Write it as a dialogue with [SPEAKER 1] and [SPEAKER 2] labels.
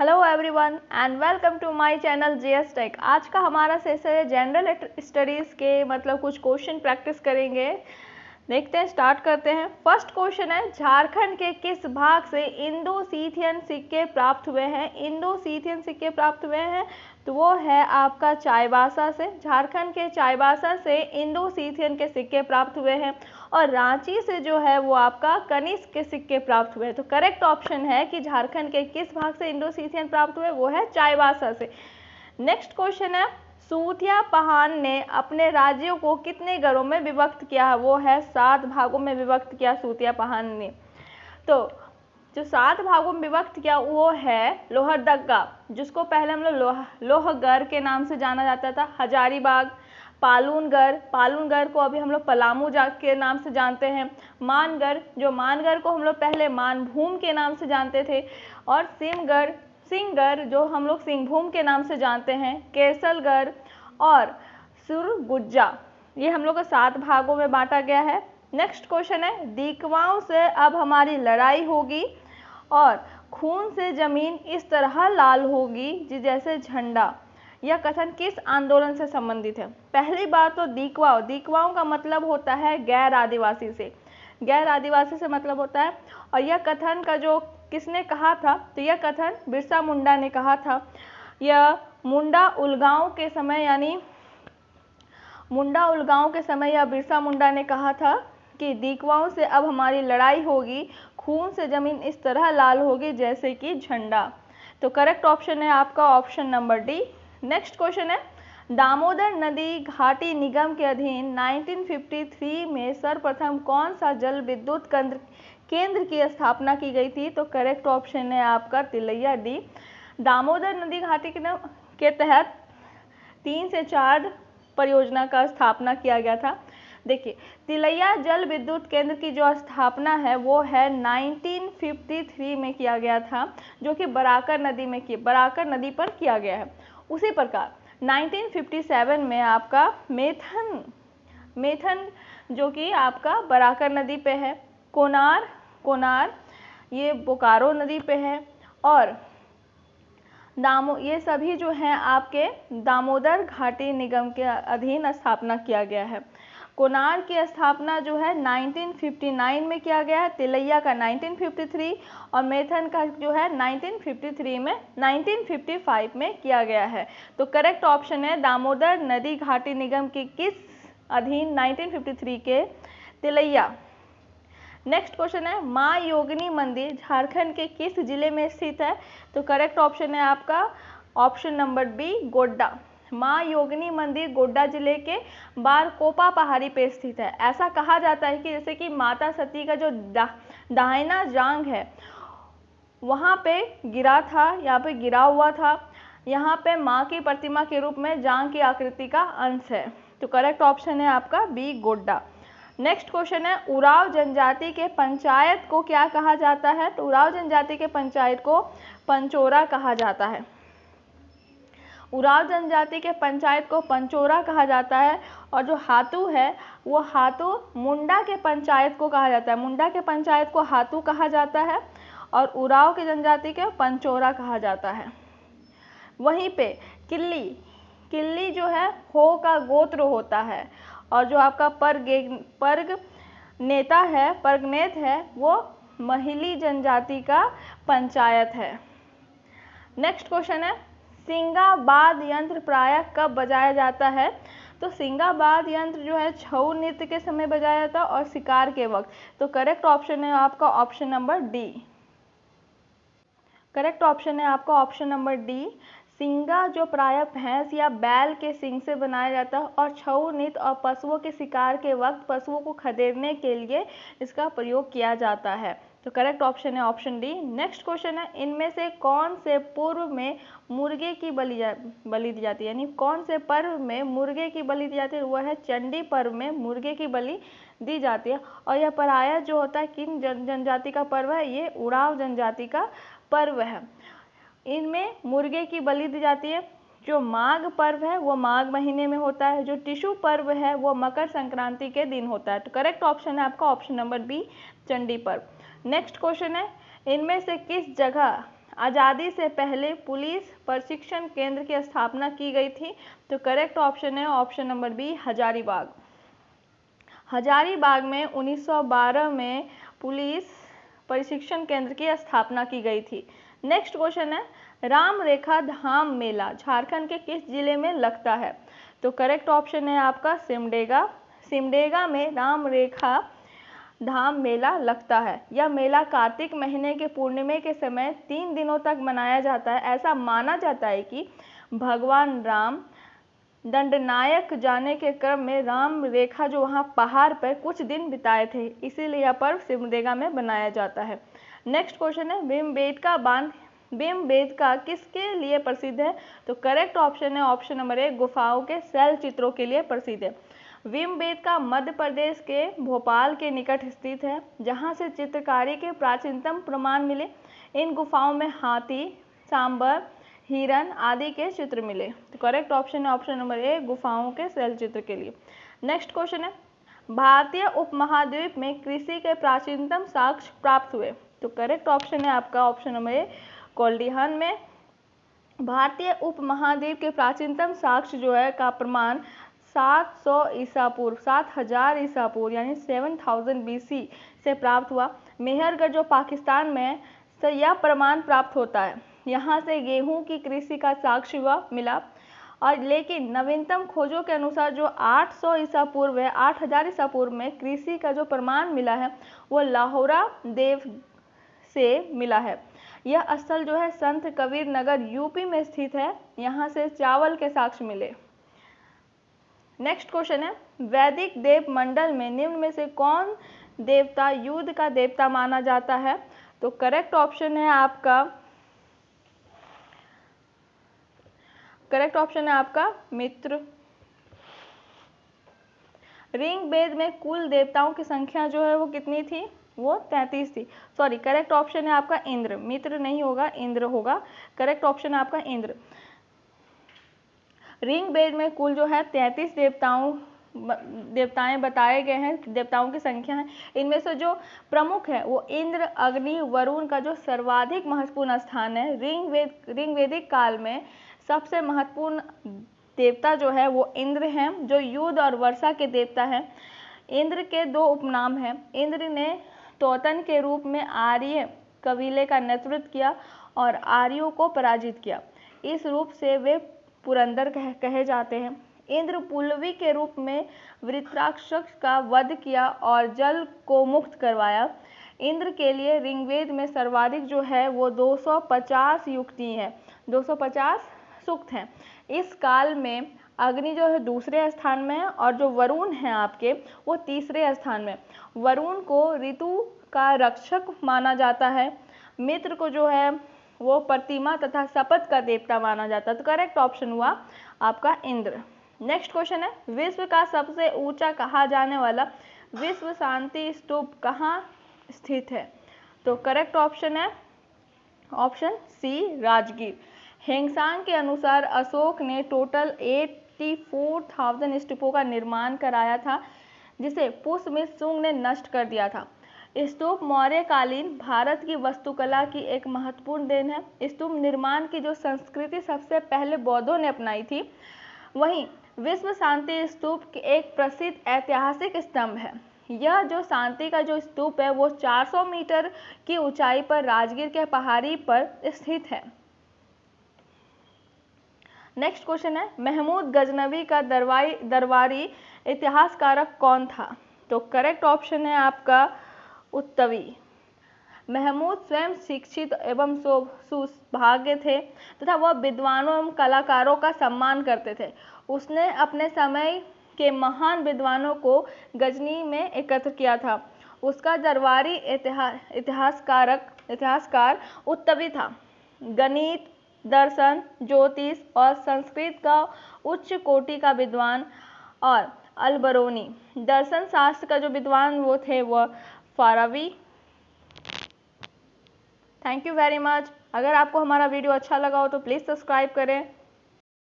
[SPEAKER 1] Hello everyone and welcome to my channel GS tech. आज का हमारा सेशन है जनरल स्टडीज़ के कुछ क्वेश्चन प्रैक्टिस करेंगे। देखते हैं, स्टार्ट करते हैं। फर्स्ट क्वेश्चन है, झारखंड के किस भाग से इंडो सीथियन सिक्के प्राप्त हुए हैं? इंडो सीथियन सिक्के प्राप्त हुए हैं तो वो है आपका चाईबासा से। झारखंड के चाईबासा से इंडो सीथियन के सिक्के प्राप्त हुए हैं और रांची से जो है वो आपका कनिष्क के सिक्के प्राप्त हुए। तो करेक्ट ऑप्शन है कि झारखंड के किस भाग से इंडो सीथियन प्राप्त हुए, वो है चाईबासा से। नेक्स्ट क्वेश्चन है, सूतिया पहान ने अपने राज्यों को कितने गढ़ों में विभक्त किया है? वो है 7 भागों में विभक्त किया सूतिया पहान ने। तो जो 7 भागों में विभक्त किया वो है लोहरदगा, जिसको पहले हम लोग लोहगढ़ के नाम से जाना जाता था, हजारीबाग, पालूनगढ़ को अभी हम लोग पलामू के नाम से जानते हैं, मानगढ़ को हम लोग पहले मानभूम के नाम से जानते थे, और सिंहगढ़ जो हम लोग सिंहभूम के नाम से जानते हैं, केसलगढ़ और सुरगुज्जा, ये हम लोग को 7 भागों में बांटा गया है। नेक्स्ट क्वेश्चन है, दीकवाओं से अब हमारी लड़ाई होगी और खून से जमीन इस तरह लाल होगी जैसे झंडा। यह कथन किस आंदोलन से संबंधित है? पहली बात तो दीकवाओं का मतलब होता है गैर आदिवासी से मतलब होता है। और यह कथन का जो किसने कहा था, तो यह कथन बिरसा मुंडा ने कहा था। यह मुंडा उलगांव के समय यह बिरसा मुंडा ने कहा था कि दीकवाओं से अब हमारी लड़ाई होगी, खून से जमीन इस तरह लाल होगी जैसे कि झंडा। तो करेक्ट ऑप्शन है आपका option number D. Next question है, दामोदर नदी घाटी निगम के अधीन 1953 में सर्वप्रथम कौन सा जल विद्युत केंद्र की स्थापना की गई थी? तो करेक्ट ऑप्शन है आपका तिलैया डी। दामोदर नदी घाटी के तहत 3 से 4 परियोजना का स्थापना किया गया था। देखिए, तिलैया जल विद्युत केंद्र की जो स्थापना है वो है 1953 में किया गया था, जो कि बराकर नदी पर किया गया है। उसी प्रकार 1957 में आपका मेथन जो कि आपका बराकर नदी पे है, कोनार ये बोकारो नदी पे है, और ये सभी जो हैं आपके दामोदर घाटी निगम के अधीन स्थापना किया गया है। कोनार की स्थापना जो है 1959 में किया गया है, तिलैया का 1953 और मेथन का जो है 1955 में किया गया है। तो करेक्ट ऑप्शन है दामोदर नदी घाटी निगम की किस अधीन 1953 के तिलैया। नेक्स्ट क्वेश्चन है, माँ योगिनी मंदिर झारखंड के किस जिले में स्थित है? तो करेक्ट ऑप्शन है आपका ऑप्शन नंबर बी, गोड्डा। माँ योगिनी मंदिर गोड्डा जिले के बारकोपा पहाड़ी पे स्थित है। ऐसा कहा जाता है कि जैसे कि माता सती का जो दाहिना जांघ है वहाँ पे गिरा था, यहाँ पे गिरा हुआ था, यहाँ पे माँ की प्रतिमा के रूप में जांघ की आकृति का अंश है। तो करेक्ट ऑप्शन है आपका बी, गोड्डा। नेक्स्ट क्वेश्चन है, उराव जनजाति के पंचायत को क्या कहा जाता है? तो उराव जनजाति के पंचायत को पंचोरा कहा जाता है। उराव जनजाति के पंचायत को पंचोरा कहा जाता है। और जो हातू है वो हातू मुंडा के पंचायत को कहा जाता है। मुंडा के पंचायत को हातू कहा जाता है और उराव के जनजाति के पंचोरा कहा जाता है। वहीं पे किल्ली जो है हो का गोत्र होता है, और जो आपका परगनेत है वो महिली जनजाति का पंचायत है। नेक्स्ट क्वेश्चन है, सिंगाबाद यंत्र प्रायः कब बजाया जाता है? तो सिंगाबाद यंत्र जो है छऊ नृत्य के समय बजाया जाता है और शिकार के वक्त। तो करेक्ट ऑप्शन है आपका option number D. Correct option है आपका ऑप्शन नंबर डी। सिंगा जो प्रायः भैंस या बैल के सींग से बनाया जाता है और छऊ नृत्य और पशुओं के शिकार के वक्त पशुओं को खदेड़ने के लिए इसका प्रयोग किया जाता है। तो करेक्ट ऑप्शन है ऑप्शन डी। नेक्स्ट क्वेश्चन है, इनमें से कौन से पूर्व में मुर्गे की बलि दी जाती है? यानी कौन से पर्व में मुर्गे की बलि दी जाती है? वह है चंडी पर्व में मुर्गे की बलि दी जाती है। और यह प्रायः जो होता है किन जनजाति का पर्व है? ये उराव जनजाति का पर्व है। इनमें मुर्गे की बलि दी जाती है। जो माघ पर्व है वो माघ महीने में होता है। जो टिशु पर्व है वो मकर संक्रांति के दिन होता है। तो करेक्ट ऑप्शन है आपका ऑप्शन नंबर बी, चंडी पर्व। नेक्स्ट क्वेश्चन है, इनमें से किस जगह आज़ादी से पहले पुलिस प्रशिक्षण केंद्र की स्थापना की गई थी? तो करेक्ट ऑप्शन है option number B, Hazaribagh. Hazaribagh में 1912 में पुलिस प्रशिक्षण केंद्र की स्थापना की गई थी। नेक्स्ट क्वेश्चन है, राम रेखा धाम मेला झारखंड के किस जिले में लगता है? तो करेक्ट ऑप्शन है आपका सिमडेगा। सिमडेगा में राम रेखा धाम मेला लगता है। यह मेला कार्तिक महीने के पूर्णिमा के समय 3 दिनों तक मनाया जाता है। ऐसा माना जाता है कि भगवान राम दंडनायक जाने के क्रम में राम रेखा जो वहाँ पहाड़ पर कुछ दिन बिताए थे, इसीलिए यह पर्व सिमडेगा में बनाया जाता है। नेक्स्ट क्वेश्चन है, भीमबेटका बांध भीमबेटका किसके लिए प्रसिद्ध है? तो करेक्ट ऑप्शन है ऑप्शन नंबर ए, गुफाओं के शैल चित्रों के लिए प्रसिद्ध है। भीमबेटका मध्य प्रदेश के भोपाल के निकट स्थित है, जहाँ से चित्रकारी के प्राचीनतम प्रमाण मिले। इन गुफाओं में हाथी, सांबर, हिरन आदि के चित्र मिले। तो करेक्ट ऑप्शन है ऑप्शन नंबर ए, गुफाओं के शैल चित्र के लिए। नेक्स्ट क्वेश्चन है, भारतीय उपमहाद्वीप में कृषि के प्राचीनतम साक्ष्य प्राप्त हुए? तो करेक्ट ऑप्शन है आपका ऑप्शन नंबर ए, कोल्डिहन में। भारतीय उपमहाद्वीप के प्राचीनतम साक्ष्य जो है का प्रमाण 700 ईसा पूर्व 7000 ईसा पूर्व यानी 7000 BC से प्राप्त हुआ। मेहरगढ़ जो पाकिस्तान में है से यह प्रमाण प्राप्त होता है। यहाँ से गेहूं की कृषि का साक्ष्य हुआ मिला। और लेकिन नवीनतम खोजों के अनुसार जो 800 ईसा पूर्व है 8000 ईसा पूर्व में कृषि का जो प्रमाण मिला है वो लाहौरा देव से मिला है। यह स्थल जो है संत कबीर नगर यूपी में स्थित है। यहाँ से चावल के साक्ष्य मिले। नेक्स्ट क्वेश्चन है, वैदिक देव मंडल में निम्न में से कौन देवता युद्ध का देवता माना जाता है? तो करेक्ट ऑप्शन है आपका मित्र। ऋग्वेद में कुल देवताओं की संख्या जो है वो कितनी थी? वो 33 थी। सॉरी, करेक्ट ऑप्शन है आपका इंद्र। मित्र नहीं होगा, इंद्र होगा। करेक्ट ऑप्शन है आपका इंद्र। ऋग्वेद में कुल जो है 33 देवताएं बताए गए हैं, देवताओं की संख्या है। इनमें से जो प्रमुख है वो इंद्र, अग्नि, वरुण का जो सर्वाधिक महत्वपूर्ण स्थान है। ऋग्वेदिक काल में सबसे महत्वपूर्ण देवता जो है वो इंद्र हैं, जो युद्ध और वर्षा के देवता हैं। इंद्र के 2 उपनाम हैं। इंद्र ने तोतन के रूप में आर्य कबीले का नेतृत्व किया और आर्यों को पराजित किया। इस रूप से वे पुरंदर कहे जाते हैं। इंद्र पुलवी के रूप में वृत्राक्षस का वध किया और जल को मुक्त करवाया। इंद्र के लिए ऋग्वेद में सर्वाधिक जो है वो 250 युक्ति है, 250 सूक्त हैं। इस काल में अग्नि जो है दूसरे स्थान में है और जो वरुण है आपके वो तीसरे स्थान में। वरुण को ऋतु का रक्षक माना जाता है। मित्र को जो है वो प्रतिमा तथा शपथ का देवता माना जाता है। तो करेक्ट ऑप्शन हुआ आपका इंद्र। नेक्स्ट क्वेश्चन है, विश्व का सबसे ऊंचा कहा जाने वाला विश्व शांति स्तूप कहाँ स्थित है? तो करेक्ट ऑप्शन है ऑप्शन सी, राजगीर। हेंगसांग के अनुसार अशोक ने टोटल 84,000 स्तूपों का निर्माण कराया था, जिसे पुष्यमित्र ने नष्ट कर दिया था। स्तूप मौर्यकालीन भारत की वास्तुकला की एक महत्वपूर्ण देन है। स्तूप निर्माण की जो संस्कृति सबसे पहले बौद्धों ने अपनाई थी। वहीं विश्व शांति स्तूप एक प्रसिद्ध ऐतिहासिक स्तंभ है। यह जो शांति का जो स्तूप है वो 400 मीटर की ऊंचाई पर राजगीर के पहाड़ी पर स्थित है। नेक्स्ट क्वेश्चन है, महमूद गजनवी का दरबारी इतिहासकारक कौन था? तो करेक्ट ऑप्शन है आपका उत्तवी। महमूद स्वयं शिक्षित एवं सुभाग्य थे तथा वह विद्वानों एवं कलाकारों का सम्मान करते थे। उसने अपने समय के महान विद्वानों को गजनी में एकत्र किया था। उसका दरबारी इतिहासकार उत्तवी था। गणित, दर्शन, ज्योतिष और संस्कृत का उच्च कोटि का विद्वान और अलबरूनी दर्शन शास्त्र का जो विद्वान वो थे वह Farabi. Thank you very much. अगर आपको हमारा वीडियो अच्छा लगा हो तो प्लीज़ सब्सक्राइब करें।